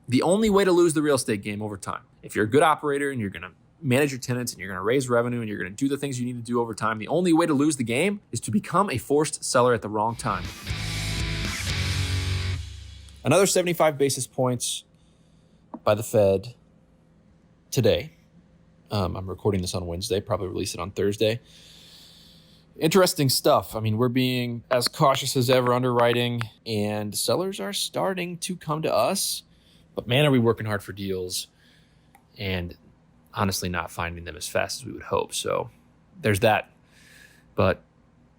The only way to lose the real estate game over time, if you're a good operator and you're going to manage your tenants and you're going to raise revenue and you're going to do the things you need to do over time, the only way to lose the game is to become a forced seller at the wrong time. Another 75 basis points by the Fed today. I'm recording this on Wednesday, probably release it on Thursday. Interesting stuff. I mean, we're being as cautious as ever underwriting, and sellers are starting to come to us. But man, are we working hard for deals and honestly not finding them as fast as we would hope. So there's that. But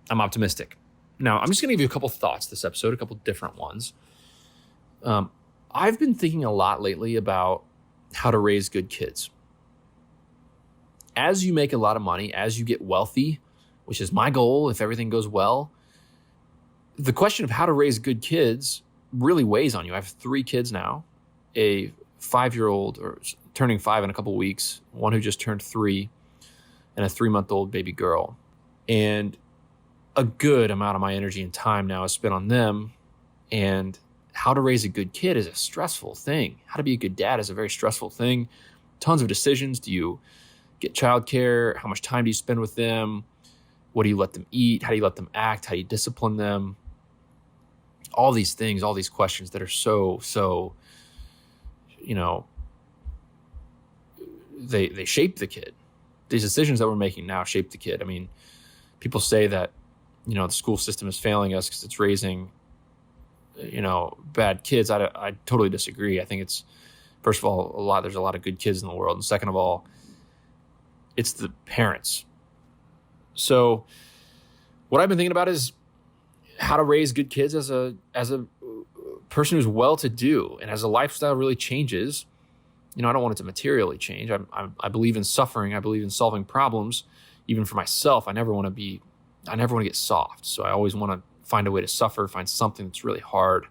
I'm optimistic. Now, I'm just going to give you a couple thoughts this episode, a couple different ones. I've been thinking a lot lately about how to raise good kids. As you make a lot of money, as you get wealthy, which is my goal if everything goes well, the question of how to raise good kids really weighs on you. I have 3 kids now, a 5-year-old or turning 5 in a couple weeks, one who just turned 3, and a 3-month-old baby girl. And a good amount of my energy and time now is spent on them. And how to raise a good kid is a stressful thing. How to be a good dad is a very stressful thing. Tons of decisions. Do you get childcare? How much time do you spend with them? What do you let them eat? How do you let them act? How do you discipline them? All these things, all these questions that are so, they shape the kid. These decisions that we're making now shape the kid. I mean, people say that, the school system is failing us because it's raising, bad kids. I totally disagree. I think it's, first of all, there's a lot of good kids in the world. And second of all, it's the parents. So what I've been thinking about is how to raise good kids as a person who's well-to-do, and as a lifestyle really changes. I don't want it to materially change. I believe in suffering. I believe in solving problems, even for myself. I never want to get soft. So I always want to find a way to suffer, find something that's really hard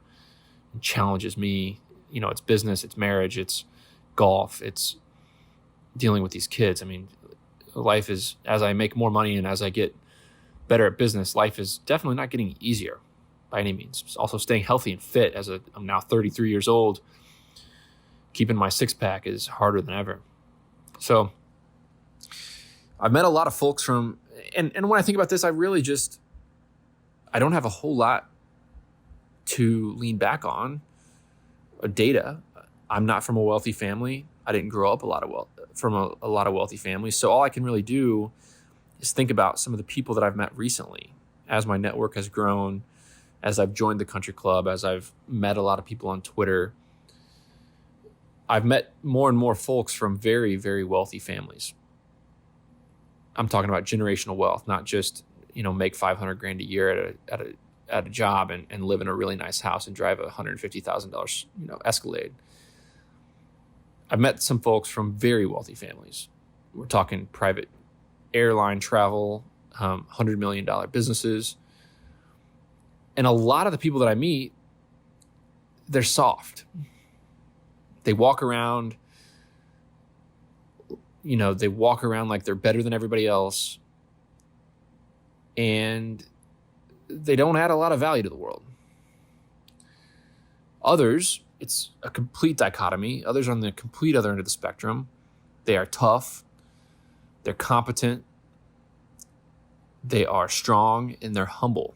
and challenges me. It's business, it's marriage, it's golf, it's dealing with these kids. I mean, life is, as I make more money and as I get better at business, life is definitely not getting easier by any means. It's also staying healthy and fit. I'm now 33 years old. Keeping my 6-pack is harder than ever. So I've met a lot of folks from, and when I think about this, I don't have a whole lot to lean back on data. I'm not from a wealthy family. I didn't grow up from a lot of wealthy families. So all I can really do is think about some of the people that I've met recently as my network has grown, as I've joined the country club, as I've met a lot of people on Twitter. I've met more and more folks from very, very wealthy families. I'm talking about generational wealth, not just, make $500,000 a year at a job and live in a really nice house and drive a $150,000, Escalade. I've met some folks from very wealthy families. We're talking private airline travel, $100 million businesses. And a lot of the people that I meet, they're soft. They walk around, like they're better than everybody else. And they don't add a lot of value to the world. Others, it's a complete dichotomy. Others are on the complete other end of the spectrum. They are tough. They're competent. They are strong, and they're humble.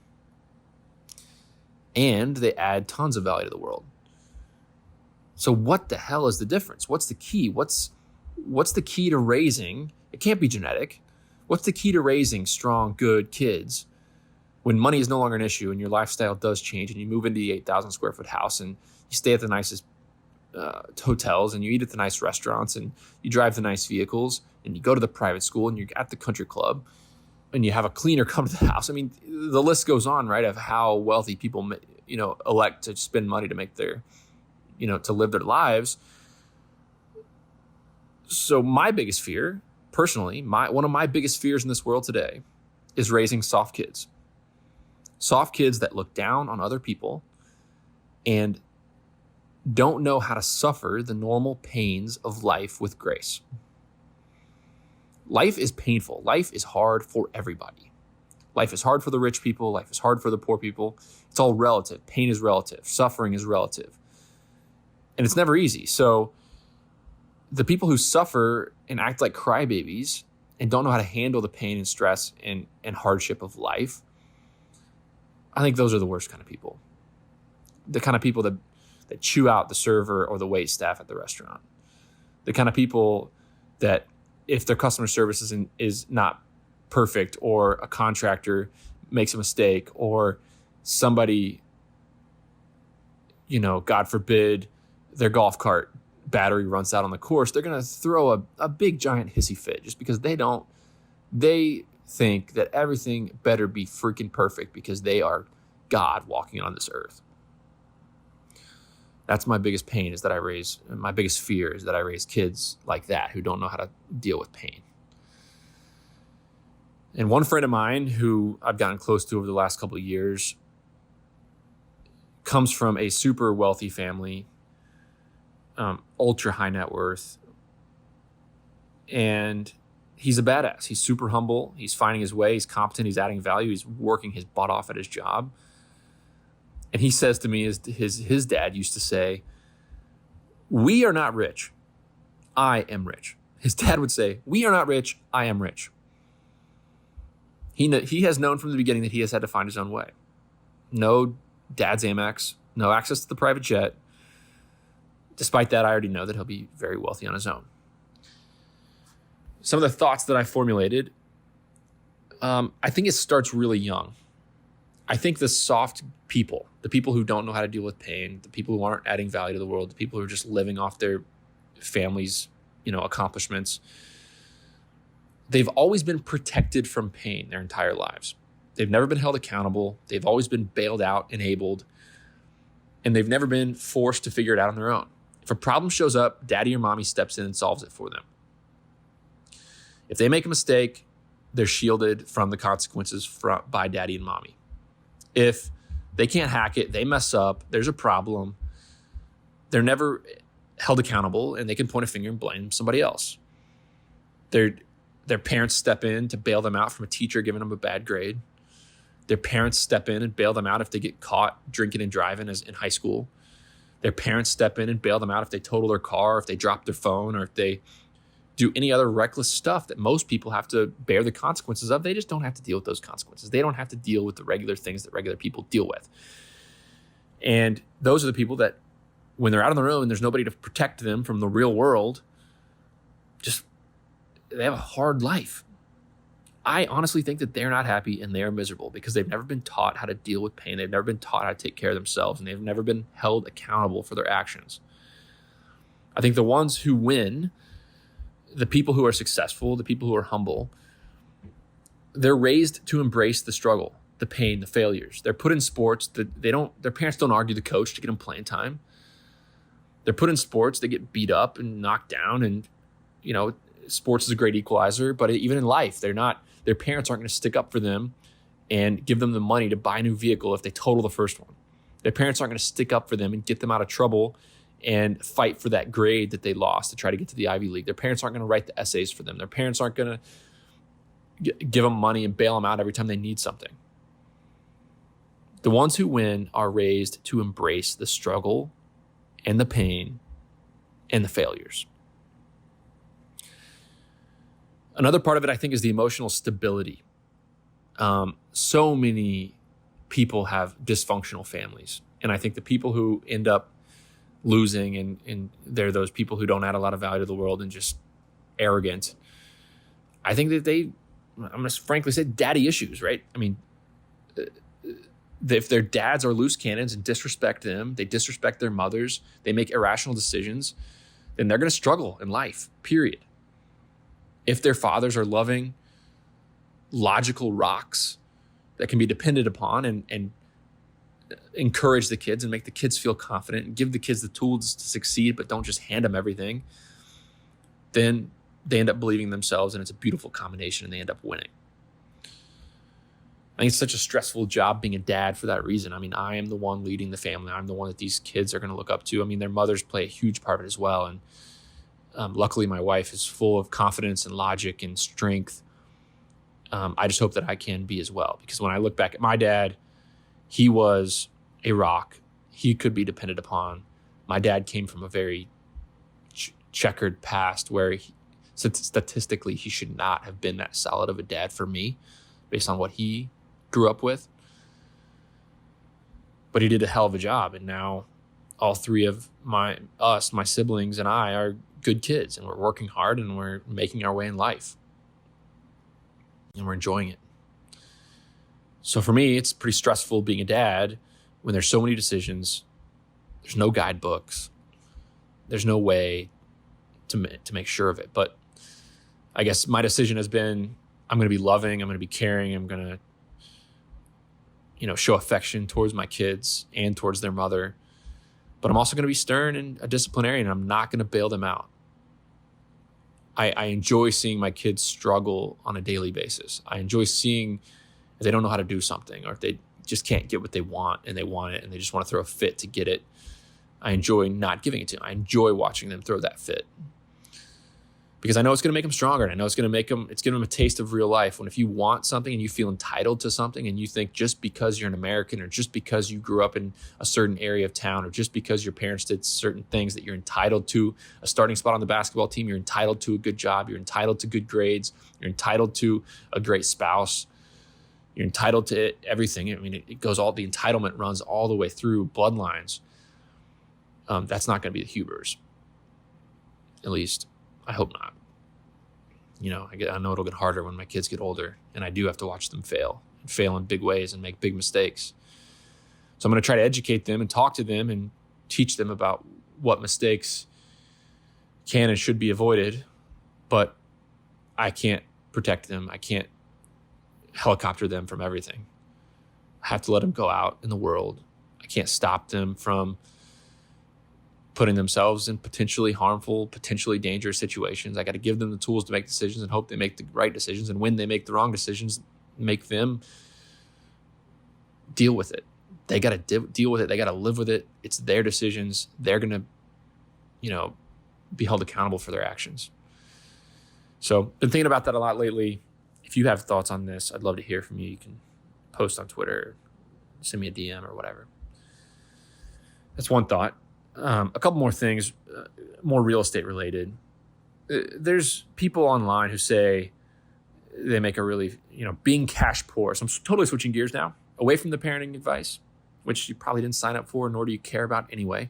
And they add tons of value to the world. So what the hell is the difference? What's the key? What's the key to raising? It can't be genetic. What's the key to raising strong, good kids when money is no longer an issue and your lifestyle does change and you move into the 8,000 square foot house and you stay at the nicest hotels and you eat at the nice restaurants and you drive the nice vehicles and you go to the private school and you're at the country club and you have a cleaner come to the house? I mean, the list goes on, right, of how wealthy people, elect to spend money to make their, to live their lives. So my biggest fear, personally, one of my biggest fears in this world today is raising soft kids. Soft kids that look down on other people and don't know how to suffer the normal pains of life with grace. Life is painful. Life is hard for everybody. Life is hard for the rich people. Life is hard for the poor people. It's all relative. Pain is relative. Suffering is relative. And it's never easy. So the people who suffer and act like crybabies and don't know how to handle the pain and stress and hardship of life, I think those are the worst kind of people. The kind of people that chew out the server or the wait staff at the restaurant. The kind of people that if their customer service is not perfect, or a contractor makes a mistake, or somebody, God forbid, their golf cart battery runs out on the course, they're going to throw a big giant hissy fit just because they think that everything better be freaking perfect because they are God walking on this earth. That's my biggest pain, is that my biggest fear is that I raise kids like that who don't know how to deal with pain. And one friend of mine who I've gotten close to over the last couple of years comes from a super wealthy family, ultra high net worth. And he's a badass. He's super humble. He's finding his way. He's competent. He's adding value. He's working his butt off at his job. And he says to me, his dad used to say, "We are not rich. I am rich." His dad would say, "We are not rich. I am rich." He has known from the beginning that he has had to find his own way. No dad's Amex, no access to the private jet. Despite that, I already know that he'll be very wealthy on his own. Some of the thoughts that I formulated, I think it starts really young. I think the soft people, the people who don't know how to deal with pain, the people who aren't adding value to the world, the people who are just living off their family's, accomplishments, they've always been protected from pain their entire lives. They've never been held accountable. They've always been bailed out, enabled, and they've never been forced to figure it out on their own. If a problem shows up, daddy or mommy steps in and solves it for them. If they make a mistake, they're shielded from the consequences by daddy and mommy. If they can't hack it, they mess up, there's a problem, they're never held accountable, and they can point a finger and blame somebody else. Their parents step in to bail them out from a teacher giving them a bad grade. Their parents step in and bail them out if they get caught drinking and driving as in high school. Their parents step in and bail them out if they total their car, if they drop their phone, or if they do any other reckless stuff that most people have to bear the consequences of. They just don't have to deal with those consequences. They don't have to deal with the regular things that regular people deal with. And those are the people that, when they're out on their own, there's nobody to protect them from the real world, they have a hard life. I honestly think that they're not happy and they're miserable because they've never been taught how to deal with pain. They've never been taught how to take care of themselves, and they've never been held accountable for their actions. I think the ones who win, the people who are successful, the people who are humble, they're raised to embrace the struggle, the pain, the failures. They're put in sports that their parents don't argue the coach to get them playing time. They're put in sports, they get beat up and knocked down, and sports is a great equalizer, but even in life, their parents aren't going to stick up for them and give them the money to buy a new vehicle if they total the first one. Their parents aren't going to stick up for them and get them out of trouble and fight for that grade that they lost to try to get to the Ivy League. Their parents aren't going to write the essays for them. Their parents aren't going to give them money and bail them out every time they need something. The ones who win are raised to embrace the struggle and the pain and the failures. Another part of it, I think, is the emotional stability. So many people have dysfunctional families. And I think the people who end up losing, and they're those people who don't add a lot of value to the world and just arrogant, I think that I'm going to frankly say, daddy issues, right? I mean, if their dads are loose cannons and disrespect them, they disrespect their mothers, they make irrational decisions, then they're going to struggle in life, period. If their fathers are loving, logical rocks that can be depended upon and encourage the kids and make the kids feel confident and give the kids the tools to succeed, but don't just hand them everything, then they end up believing themselves, and it's a beautiful combination, and they end up winning. I think it's such a stressful job being a dad for that reason. I mean, I am the one leading the family. I'm the one that these kids are going to look up to. I mean, their mothers play a huge part of it as well, and luckily, my wife is full of confidence and logic and strength. I just hope that I can be as well. Because when I look back at my dad, he was a rock. He could be depended upon. My dad came from a very checkered past where statistically he should not have been that solid of a dad for me based on what he grew up with. But he did a hell of a job. And now all three of my siblings and I are good kids, and we're working hard and we're making our way in life and we're enjoying it. So for me, it's pretty stressful being a dad when there's so many decisions. There's no guidebooks. There's no way to make sure of it. But I guess my decision has been, I'm going to be loving, I'm going to be caring, I'm going to, show affection towards my kids and towards their mother. But I'm also going to be stern and a disciplinarian, and I'm not going to bail them out. I enjoy seeing my kids struggle on a daily basis. I enjoy seeing if they don't know how to do something, or if they just can't get what they want and they want it and they just want to throw a fit to get it. I enjoy not giving it to them. I enjoy watching them throw that fit because I know it's going to make them stronger. And I know it's going to give them a taste of real life. When if you want something and you feel entitled to something and you think just because you're an American or just because you grew up in a certain area of town or just because your parents did certain things that you're entitled to a starting spot on the basketball team, you're entitled to a good job, you're entitled to good grades, you're entitled to a great spouse, you're entitled to everything. I mean, the entitlement runs all the way through bloodlines. That's not going to be the Hubers. At least, I hope not. I know it'll get harder when my kids get older, and I do have to watch them fail in big ways and make big mistakes. So I'm going to try to educate them and talk to them and teach them about what mistakes can and should be avoided, but I can't protect them. I can't helicopter them from everything. I have to let them go out in the world. I can't stop them from putting themselves in potentially harmful, potentially dangerous situations. I got to give them the tools to make decisions and hope they make the right decisions. And when they make the wrong decisions, make them deal with it. They got to deal with it. They got to live with it. It's their decisions. They're going to, be held accountable for their actions. So been thinking about that a lot lately. If you have thoughts on this, I'd love to hear from you. You can post on Twitter, send me a DM or whatever. That's one thought. A couple more things, more real estate related. There's people online who say they make a really, being cash poor. So I'm totally switching gears now, away from the parenting advice, which you probably didn't sign up for, nor do you care about anyway.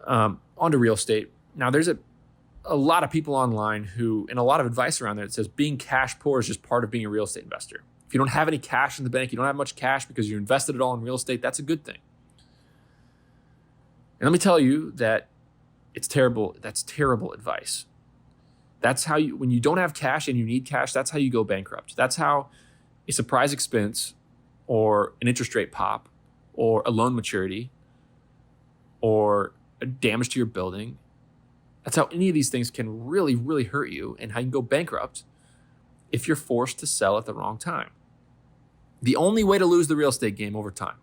Onto real estate. Now, there's a lot of people online and a lot of advice around there that says being cash poor is just part of being a real estate investor. If you don't have any cash in the bank, you don't have much cash because you invested it all in real estate, that's a good thing. And let me tell you that it's terrible. That's terrible advice. That's how when you don't have cash and you need cash, that's how you go bankrupt. That's how a surprise expense or an interest rate pop or a loan maturity or a damage to your building, that's how any of these things can really, really hurt you and how you can go bankrupt if you're forced to sell at the wrong time. The only way to lose the real estate game over time,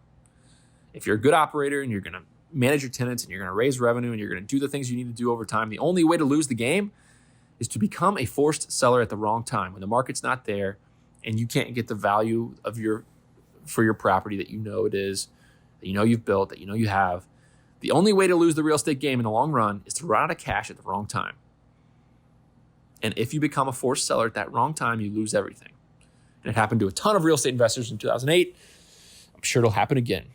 if you're a good operator and you're going to manage your tenants and you're going to raise revenue and you're going to do the things you need to do over time, the only way to lose the game is to become a forced seller at the wrong time when the market's not there and you can't get the value for your property that it is, that you've built, that you have. The only way to lose the real estate game in the long run is to run out of cash at the wrong time. And if you become a forced seller at that wrong time, you lose everything. And it happened to a ton of real estate investors in 2008. I'm sure it'll happen again.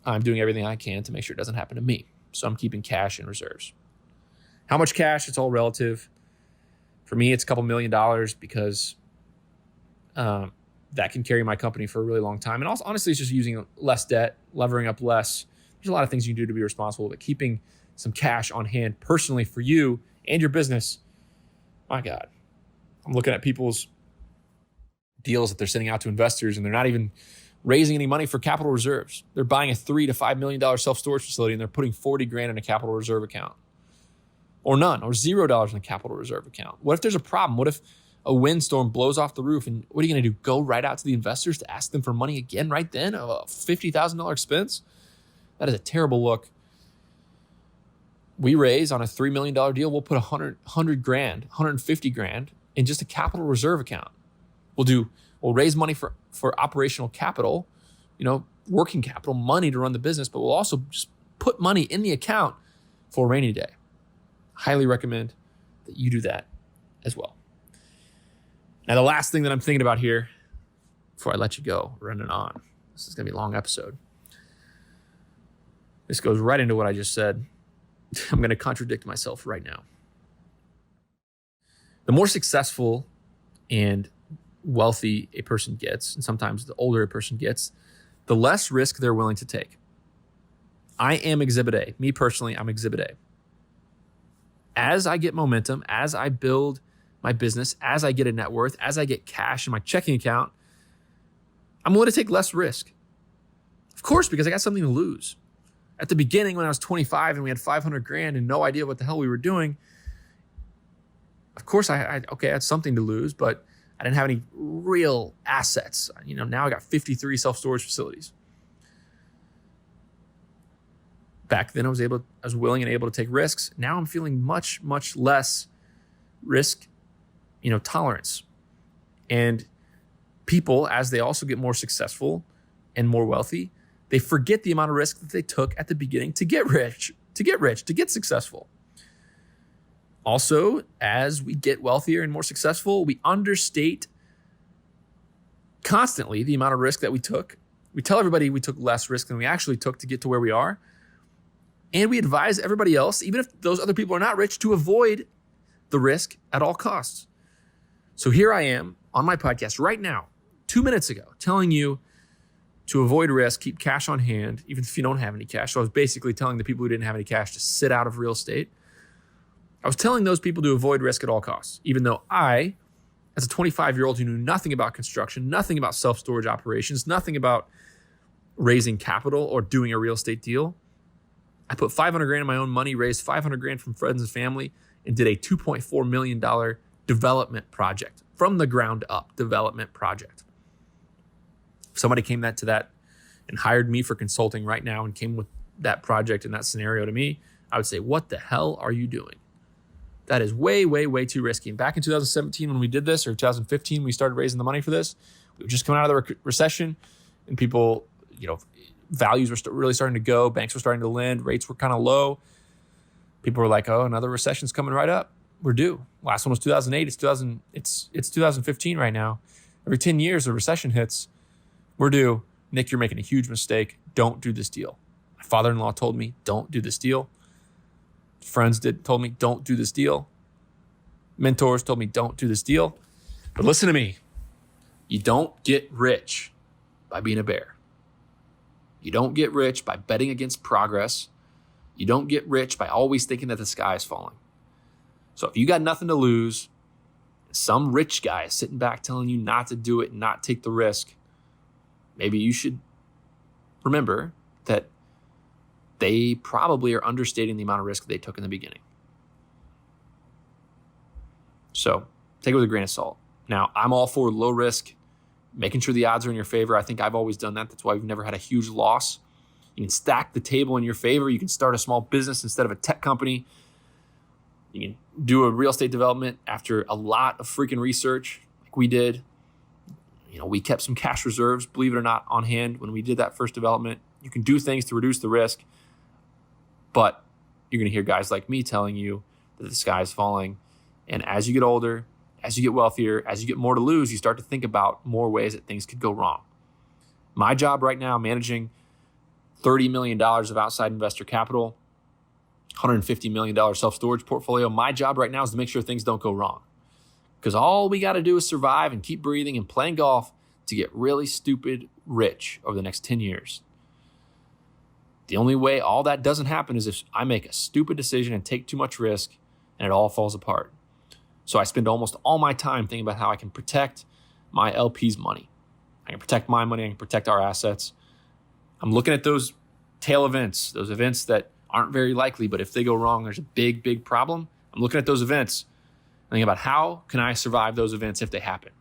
I'm doing everything I can to make sure it doesn't happen to me. So I'm keeping cash in reserves. How much cash? It's all relative. For me, it's a couple $1 million because that can carry my company for a really long time. And also, honestly, it's just using less debt, levering up less. There's a lot of things you can do to be responsible, but keeping some cash on hand personally for you and your business, my God. I'm looking at people's deals that they're sending out to investors and they're not even raising any money for capital reserves. They're buying a $3 to $5 million self-storage facility and they're putting $40,000 in a capital reserve account. Or none, or $0 in a capital reserve account. What if there's a problem? What if a windstorm blows off the roof and what are you going to do? Go right out to the investors to ask them for money again right then? A $50,000 expense? That is a terrible look. We raise on a $3 million deal, we'll put $100,000, $150,000 in just a capital reserve account. We'll raise money for operational capital, working capital, money to run the business, but we'll also just put money in the account for a rainy day. Highly recommend that you do that as well. Now, the last thing that I'm thinking about here before I let you go, running on, this is going to be a long episode. This goes right into what I just said. I'm going to contradict myself right now. The more successful and wealthy a person gets, and sometimes the older a person gets, the less risk they're willing to take. I am Exhibit A. Me personally, I'm Exhibit A. As I get momentum, as I build my business, as I get a net worth, as I get cash in my checking account, I'm willing to take less risk. Of course, because I got something to lose. At the beginning, when I was 25 and we had 500 grand and no idea what the hell we were doing, of course I had something to lose, but I didn't have any real assets. Now I got 53 self-storage facilities. Back then I was willing and able to take risks. Now I'm feeling much, much less risk, tolerance. And people, as they also get more successful and more wealthy, they forget the amount of risk that they took at the beginning to get rich, to get successful. Also, as we get wealthier and more successful, we understate constantly the amount of risk that we took. We tell everybody we took less risk than we actually took to get to where we are. And we advise everybody else, even if those other people are not rich, to avoid the risk at all costs. So here I am on my podcast right now, 2 minutes ago, telling you to avoid risk, keep cash on hand, even if you don't have any cash. So I was basically telling the people who didn't have any cash to sit out of real estate. I was telling those people to avoid risk at all costs, even though I, as a 25-year-old who knew nothing about construction, nothing about self-storage operations, nothing about raising capital or doing a real estate deal, I put 500 grand in my own money, raised 500 grand from friends and family, and did a $2.4 million development project, from the ground up development project. If somebody came to that and hired me for consulting right now and came with that project and that scenario to me, I would say, what the hell are you doing? That is way, way, way too risky. And back in 2017 when we did this, or 2015, we started raising the money for this. We were just coming out of the recession, and people, values were really starting to go. Banks were starting to lend. Rates were kind of low. People were like, oh, another recession's coming right up. We're due. Last one was 2008. It's 2015 right now. Every 10 years, a recession hits. We're due. Nick, you're making a huge mistake. Don't do this deal. My father-in-law told me, don't do this deal. Friends told me, don't do this deal. Mentors told me, don't do this deal. But listen to me. You don't get rich by being a bear. You don't get rich by betting against progress. You don't get rich by always thinking that the sky is falling. So if you got nothing to lose, some rich guy is sitting back telling you not to do it and not take the risk, maybe you should remember that they probably are understating the amount of risk they took in the beginning. So take it with a grain of salt. Now, I'm all for low risk, making sure the odds are in your favor. I think I've always done that. That's why we've never had a huge loss. You can stack the table in your favor. You can start a small business instead of a tech company. You can do a real estate development after a lot of freaking research like we did. We kept some cash reserves, believe it or not, on hand when we did that first development. You can do things to reduce the risk, but you're going to hear guys like me telling you that the sky is falling. And as you get older, as you get wealthier, as you get more to lose, you start to think about more ways that things could go wrong. My job right now, managing $30 million of outside investor capital, $150 million self-storage portfolio. My job right now is to make sure things don't go wrong. Because all we got to do is survive and keep breathing and playing golf to get really stupid rich over the next 10 years. The only way all that doesn't happen is if I make a stupid decision and take too much risk and it all falls apart. So I spend almost all my time thinking about how I can protect my LP's money. I can protect my money. I can protect our assets. I'm looking at those tail events, those events that aren't very likely, but if they go wrong, there's a big, big problem. I'm looking at those events, thinking about how can I survive those events if they happen.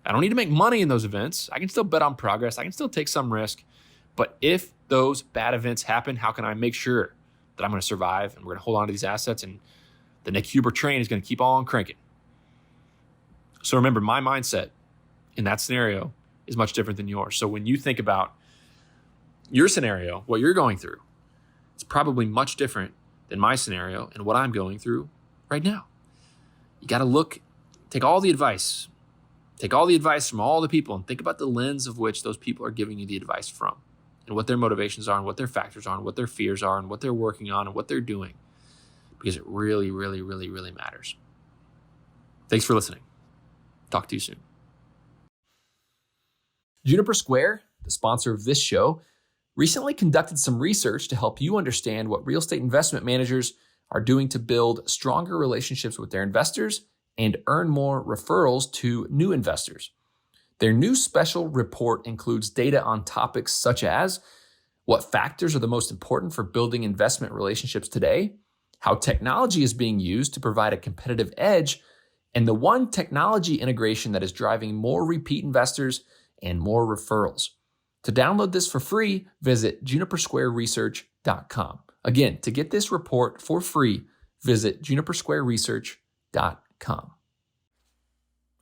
I don't need to make money in those events. I can still bet on progress. I can still take some risk. But if those bad events happen, how can I make sure that I'm going to survive and we're going to hold on to these assets and the Nick Huber train is going to keep on cranking? So remember, my mindset in that scenario is much different than yours. So when you think about your scenario, what you're going through, It's probably much different than my scenario and what I'm going through right now. You got to take all the advice from all the people and think about the lens of which those people are giving you the advice from and what their motivations are and what their factors are and what their fears are and what they're working on and what they're doing, because it really, really, really, really matters. Thanks for listening. Talk to you soon. Juniper Square, the sponsor of this show, recently conducted some research to help you understand what real estate investment managers are doing to build stronger relationships with their investors and earn more referrals to new investors. Their new special report includes data on topics such as what factors are the most important for building investment relationships today, how technology is being used to provide a competitive edge, and the one technology integration that is driving more repeat investors and more referrals. To download this for free, visit junipersquareresearch.com. Again, to get this report for free, visit junipersquareresearch.com.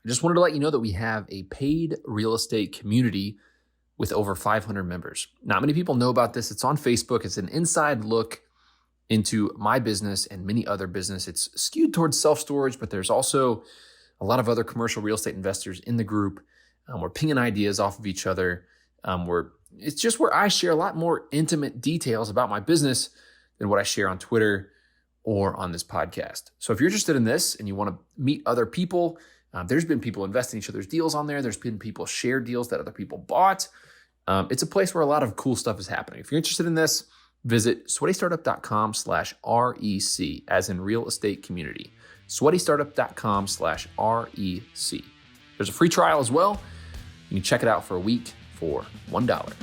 I just wanted to let you know that we have a paid real estate community with over 500 members. Not many people know about this. It's on Facebook. It's an inside look into my business and many other business. It's skewed towards self-storage, but there's also a lot of other commercial real estate investors in the group. We're pinging ideas off of each other. It's just where I share a lot more intimate details about my business than what I share on Twitter or on this podcast. So if you're interested in this and you want to meet other people, there's been people invest in each other's deals on there. There's been people share deals that other people bought. It's a place where a lot of cool stuff is happening. If you're interested in this, visit sweatystartup.com/REC, as in real estate community. sweatystartup.com/REC. There's a free trial as well. You can check it out for a week for $1.